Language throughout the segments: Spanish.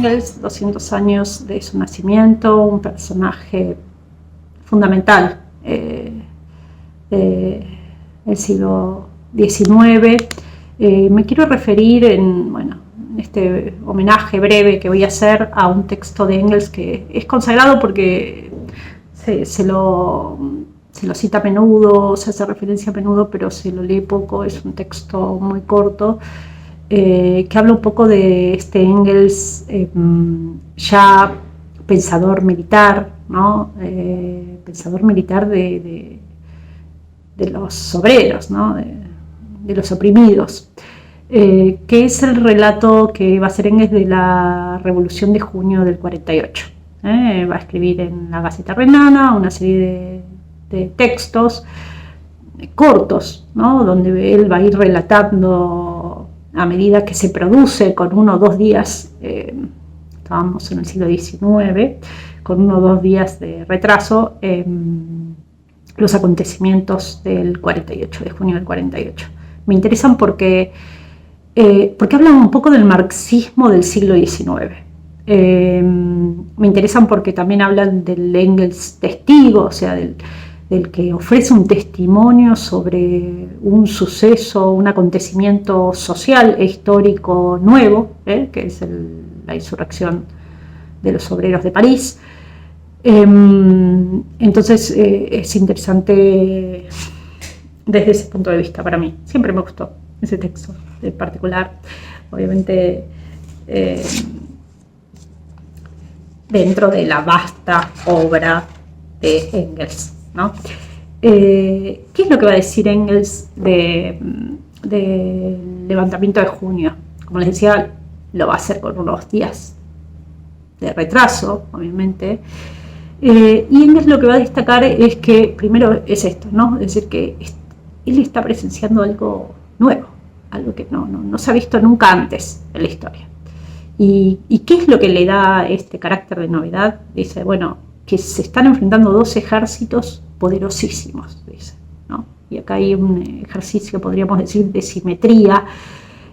Engels, 200 años de su nacimiento, un personaje fundamental del siglo XIX. Me quiero referir en este homenaje breve que voy a hacer a un texto de Engels que es consagrado porque se lo cita a menudo, se hace referencia a menudo, pero se lo lee poco. Es un texto muy corto que habla un poco de este Engels ya pensador militar, ¿no? Pensador militar de los obreros, ¿no? de los oprimidos, que es el relato que va a hacer Engels de la Revolución de junio del 48. Va a escribir en la Gaceta Renana una serie de textos cortos, ¿no? Donde él va a ir relatando a medida que se produce, con 1 o 2 días, estábamos en el siglo XIX, con 1 o 2 días de retraso, los acontecimientos del 48, de junio del 48. Me interesan porque hablan un poco del marxismo del siglo XIX. Me interesan porque también hablan del Engels testigo, o sea, del que ofrece un testimonio sobre un suceso, un acontecimiento social e histórico nuevo, que es la insurrección de los obreros de París. Entonces es interesante desde ese punto de vista para mí. Siempre me gustó ese texto en particular, obviamente dentro de la vasta obra de Engels, ¿no? ¿Qué es lo que va a decir Engels del levantamiento de junio? Como les decía, lo va a hacer con unos días de retraso, obviamente. Y Engels lo que va a destacar es que, primero, es esto, ¿no? Es decir, que él está presenciando algo nuevo, algo que no se ha visto nunca antes en la historia. ¿Y qué es lo que le da este carácter de novedad? Dice, bueno, que se están enfrentando 2 ejércitos poderosísimos, dice, ¿no? Y acá hay un ejercicio, podríamos decir, de simetría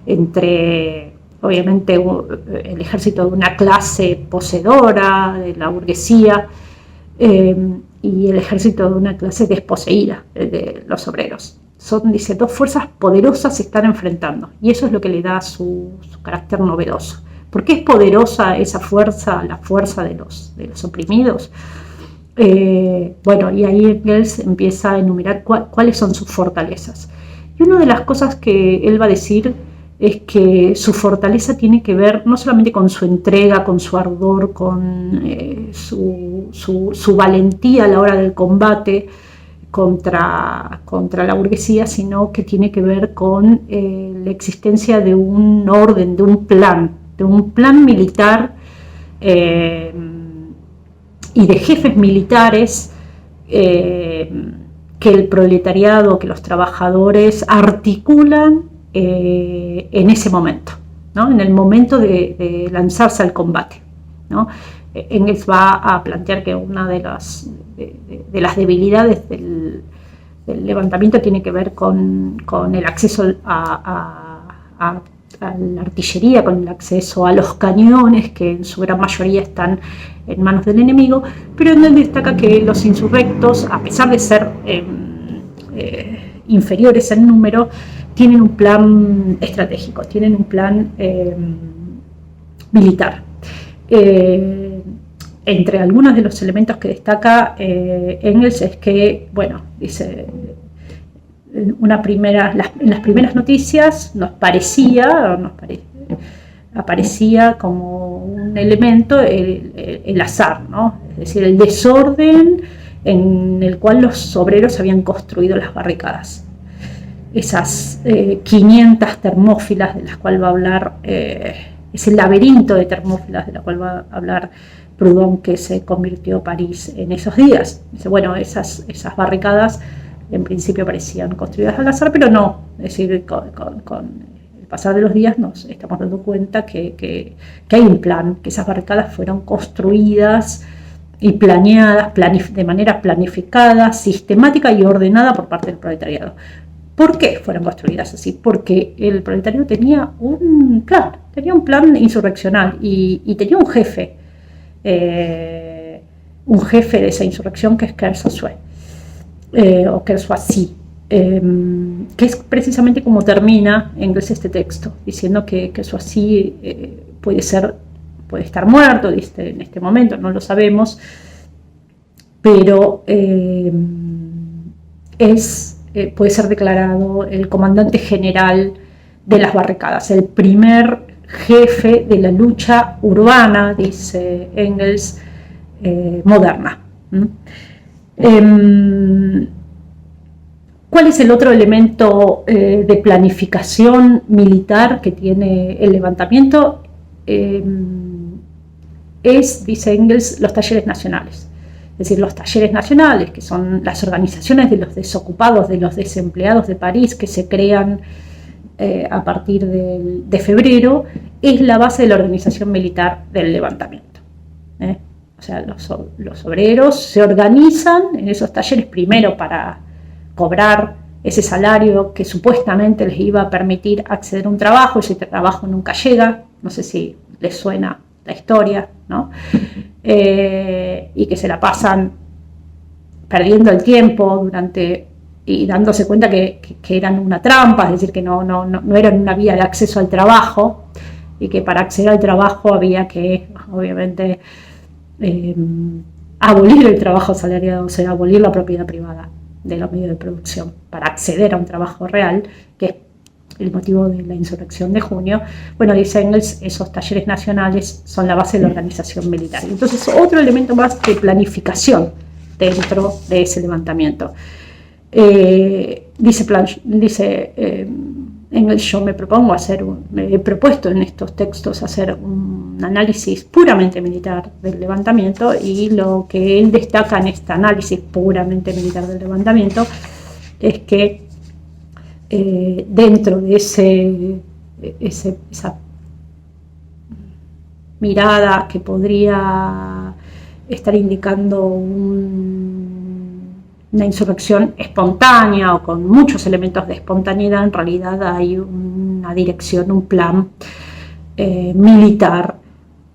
entre, obviamente, el ejército de una clase poseedora, de la burguesía, y el ejército de una clase desposeída, de los obreros. Son, dice, 2 fuerzas poderosas se están enfrentando, y eso es lo que le da su carácter novedoso. ¿Por qué es poderosa esa fuerza, la fuerza de los oprimidos? Y ahí Engels empieza a enumerar cuáles son sus fortalezas. Y una de las cosas que él va a decir es que su fortaleza tiene que ver no solamente con su entrega, con su ardor, con su valentía a la hora del combate contra la burguesía, sino que tiene que ver con la existencia de un orden, de un plan militar y de jefes militares que el proletariado, que los trabajadores articulan en ese momento, ¿no? En el momento de lanzarse al combate, ¿no? Engels va a plantear que una de las debilidades del levantamiento tiene que ver con el acceso a la artillería, con el acceso a los cañones, que en su gran mayoría están en manos del enemigo, pero él destaca que los insurrectos, a pesar de ser inferiores en número, tienen un plan estratégico, tienen un plan militar. Entre algunos de los elementos que destaca Engels es que, dice, en las primeras noticias aparecía como un elemento el azar, ¿no? Es decir, el desorden en el cual los obreros habían construido las barricadas. Esas 500 termófilas de las cuales va a hablar, ese laberinto de termófilas de la cual va a hablar Proudhon, que se convirtió París en esos días. Dice, esas barricadas en principio parecían construidas al azar, pero no. Es decir, con el pasar de los días nos estamos dando cuenta que hay un plan, que esas barricadas fueron construidas y planeadas de manera planificada, sistemática y ordenada por parte del proletariado. ¿Por qué fueron construidas así? Porque el proletariado tenía un plan insurreccional y tenía un jefe de esa insurrección que es Kersosue, o Kersosue, que es precisamente como termina Engels este texto, diciendo que Kersosue puede estar muerto en este momento, no lo sabemos, pero puede ser declarado el comandante general de las barricadas, el primer jefe de la lucha urbana, dice Engels, moderna. ¿Cuál es el otro elemento de planificación militar que tiene el levantamiento? Dice Engels, los talleres nacionales. Es decir, los talleres nacionales, que son las organizaciones de los desocupados, de los desempleados de París, que se crean a partir de febrero, es la base de la organización militar del levantamiento. O sea, los obreros se organizan en esos talleres primero para cobrar ese salario que supuestamente les iba a permitir acceder a un trabajo. Ese trabajo nunca llega, no sé si les suena la historia, ¿no? Y que se la pasan perdiendo el tiempo y dándose cuenta que eran una trampa, es decir, que no eran una vía de acceso al trabajo, y que para acceder al trabajo había que, obviamente, abolir el trabajo asalariado, o sea, abolir la propiedad privada de los medios de producción para acceder a un trabajo real, que es el motivo de la insurrección de junio. Bueno, dice Engels, esos talleres nacionales son la base de la organización militar. Entonces, otro elemento más de planificación dentro de ese levantamiento. Dice Engels, yo me he propuesto en estos textos hacer un análisis puramente militar del levantamiento, y lo que él destaca en este análisis puramente militar del levantamiento es que dentro de esa mirada que podría estar indicando una insurrección espontánea o con muchos elementos de espontaneidad, en realidad hay una dirección, un plan militar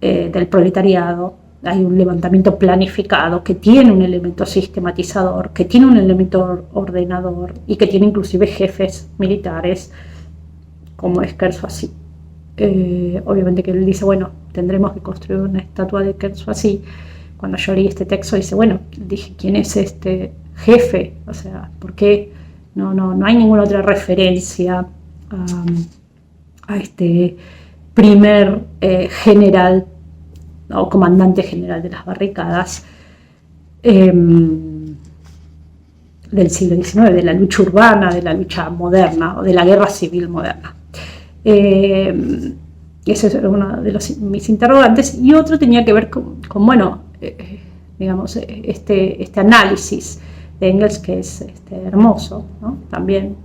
del proletariado. Hay un levantamiento planificado que tiene un elemento sistematizador, que tiene un elemento ordenador y que tiene inclusive jefes militares, como es Kersosue. Obviamente que él dice, bueno, tendremos que construir una estatua de Kersosue. Cuando yo leí este texto, dice, bueno, dije, ¿quién es este jefe? O sea, ¿por qué no hay ninguna otra referencia a este primer general o comandante general de las barricadas del siglo XIX, de la lucha urbana, de la lucha moderna o de la guerra civil moderna? Ese es uno de mis interrogantes. Y otro tenía que ver con digamos, este análisis de Engels, que es hermoso, ¿no? También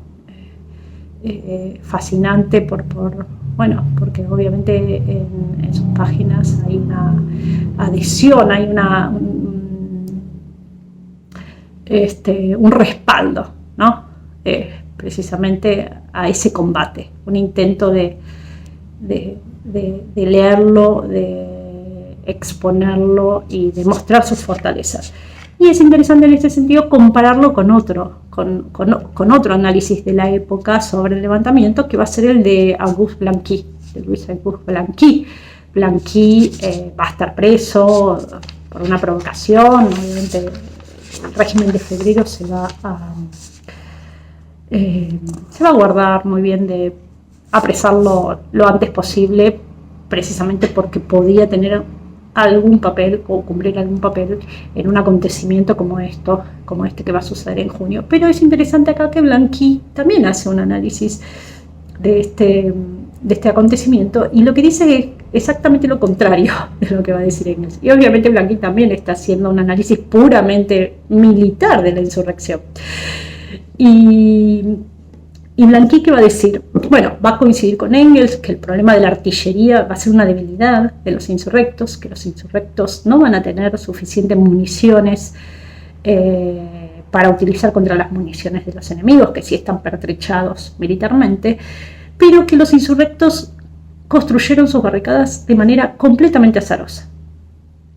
fascinante porque obviamente en sus páginas hay una adhesión, hay un respaldo, ¿no? Precisamente a ese combate, un intento de leerlo, de exponerlo y de mostrar sus fortalezas. Y es interesante en este sentido compararlo con otro análisis de la época sobre el levantamiento, que va a ser el de Auguste Blanqui, de Luis Auguste Blanqui. Blanqui va a estar preso por una provocación. Obviamente el régimen de febrero se va a guardar muy bien de apresarlo lo antes posible, precisamente porque podía tener algún papel o cumplir algún papel en un acontecimiento como este que va a suceder en junio. Pero es interesante acá que Blanqui también hace un análisis de este acontecimiento, y lo que dice es exactamente lo contrario de lo que va a decir Engels. Y obviamente Blanqui también está haciendo un análisis puramente militar de la insurrección. Y Blanqui, ¿qué va a decir? Bueno, va a coincidir con Engels que el problema de la artillería va a ser una debilidad de los insurrectos, que los insurrectos no van a tener suficientes municiones para utilizar contra las municiones de los enemigos, que sí están pertrechados militarmente, pero que los insurrectos construyeron sus barricadas de manera completamente azarosa.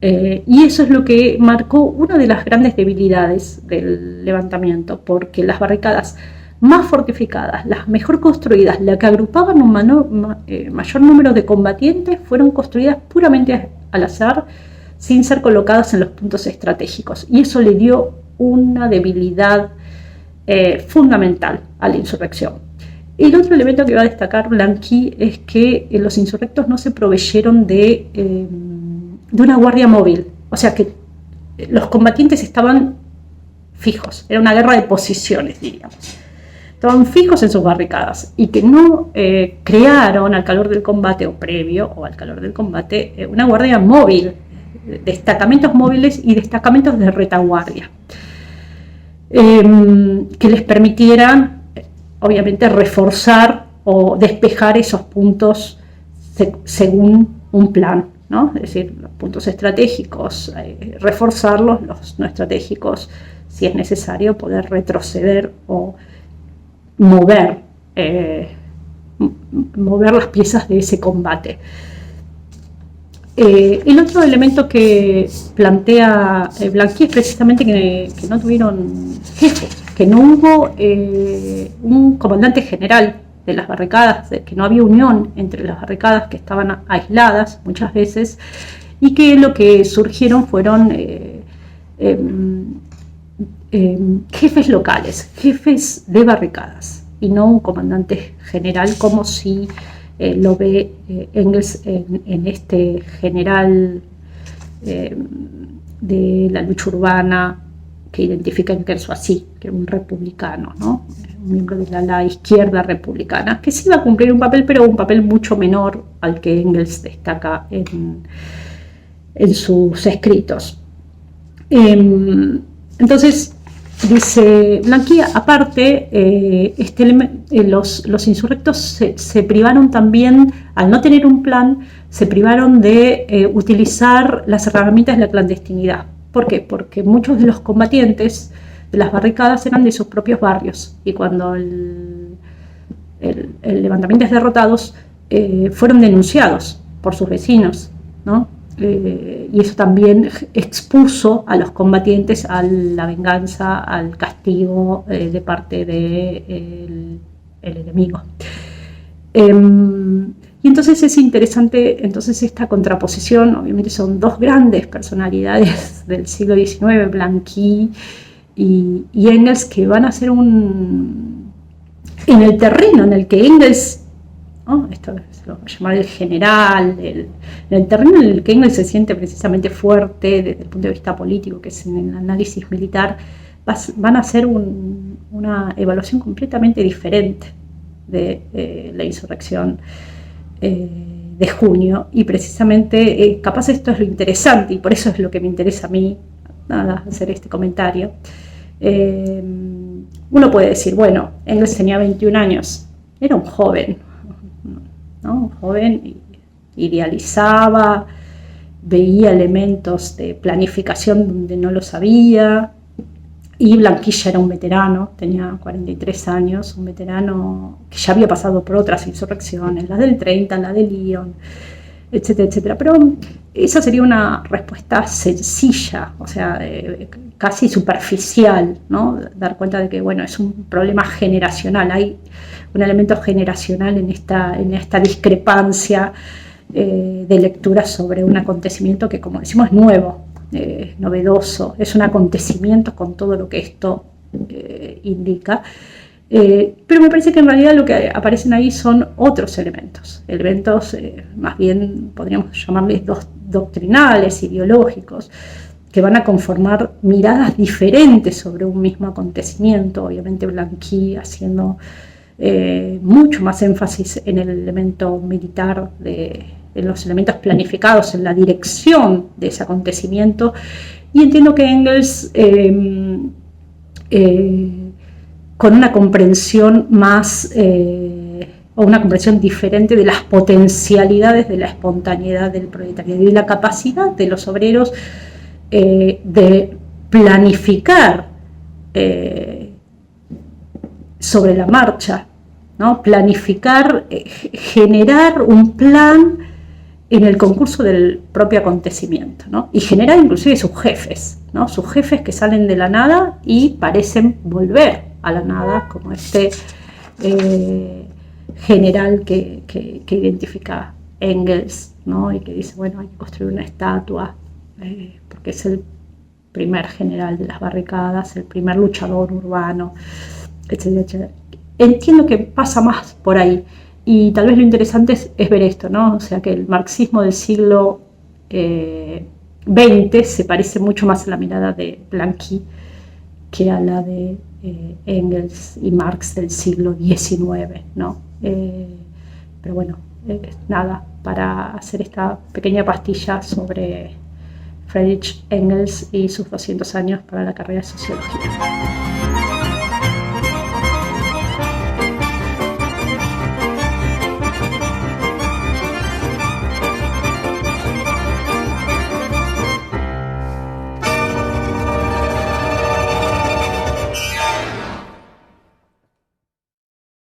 Y eso es lo que marcó una de las grandes debilidades del levantamiento, porque las barricadas más fortificadas, las mejor construidas, las que agrupaban un mayor número de combatientes, fueron construidas puramente al azar, sin ser colocadas en los puntos estratégicos. Y eso le dio una debilidad fundamental a la insurrección. El otro elemento que va a destacar Blanqui es que los insurrectos no se proveyeron de una guardia móvil, o sea que los combatientes estaban fijos, era una guerra de posiciones, diríamos. Estaban fijos en sus barricadas y que no crearon al calor del combate o previo o al calor del combate una guardia móvil, destacamentos móviles y destacamentos de retaguardia, que les permitieran obviamente reforzar o despejar esos puntos según un plan, ¿no? Es decir, los puntos estratégicos, reforzarlos, los no estratégicos, si es necesario, poder retroceder o mover las piezas de ese combate. El otro elemento que plantea Blanqui es precisamente que no tuvieron jefes, que no hubo un comandante general de las barricadas, que no había unión entre las barricadas, que estaban aisladas muchas veces, y que lo que surgieron fueron jefes locales, jefes de barricadas, y no un comandante general como si lo ve Engels en este general de la lucha urbana que identifica en Kerso así, que era un republicano, ¿no? Un miembro de la izquierda republicana, que sí va a cumplir un papel, pero un papel mucho menor al que Engels destaca en sus escritos. Entonces, dice Blanqui, aparte, los insurrectos se privaron también, al no tener un plan, se privaron de utilizar las herramientas de la clandestinidad. ¿Por qué? Porque muchos de los combatientes de las barricadas eran de sus propios barrios, y cuando el levantamiento es derrotados, fueron denunciados por sus vecinos, ¿no? Y eso también expuso a los combatientes a la venganza, al castigo de parte del enemigo. Y entonces es interesante esta contraposición. Obviamente son dos grandes personalidades del siglo XIX, Blanqui y Engels, que van a ser en el terreno en el que Engels, ¿no? Esto se lo va a llamar el general, en el terreno en el que Engels se siente precisamente fuerte desde el punto de vista político, que es en el análisis militar, van a hacer una evaluación completamente diferente de la insurrección de junio, y precisamente capaz esto es lo interesante, y por eso es lo que me interesa a mí hacer este comentario. Uno puede decir, bueno, Engels tenía 21 años, era un joven, ¿no? Un joven, idealizaba, veía elementos de planificación donde no lo sabía, y Blanqui era un veterano, tenía 43 años, un veterano que ya había pasado por otras insurrecciones, las del 30, la de Lyon, etcétera, etcétera. Pero esa sería una respuesta sencilla, o sea, casi superficial, ¿no? Dar cuenta de que, bueno, es un problema generacional, hay un elemento generacional en esta discrepancia de lectura sobre un acontecimiento que, como decimos, es nuevo, novedoso, es un acontecimiento con todo lo que esto indica. Pero me parece que en realidad lo que aparecen ahí son otros elementos más bien podríamos llamarles doctrinales, ideológicos, que van a conformar miradas diferentes sobre un mismo acontecimiento. Obviamente Blanqui haciendo mucho más énfasis en el elemento militar, en los elementos planificados, en la dirección de ese acontecimiento, y entiendo que Engels con una comprensión más o una comprensión diferente de las potencialidades de la espontaneidad del proletariado y de la capacidad de los obreros de planificar sobre la marcha, ¿no? Planificar, generar un plan en el concurso del propio acontecimiento, ¿no? Y generar inclusive sus jefes, ¿no? Sus jefes que salen de la nada y parecen volver a la nada, como este general que identifica Engels, ¿no? Y que dice, bueno, hay que construir una estatua, porque es el primer general de las barricadas, el primer luchador urbano, etcétera, etcétera. Entiendo que pasa más por ahí, y tal vez lo interesante es ver esto, ¿no? O sea, que el marxismo del siglo XX se parece mucho más a la mirada de Blanqui que a la de Engels y Marx del siglo XIX, ¿no? Pero bueno, nada, para hacer esta pequeña pastilla sobre Friedrich Engels y sus 200 años para la carrera de sociología.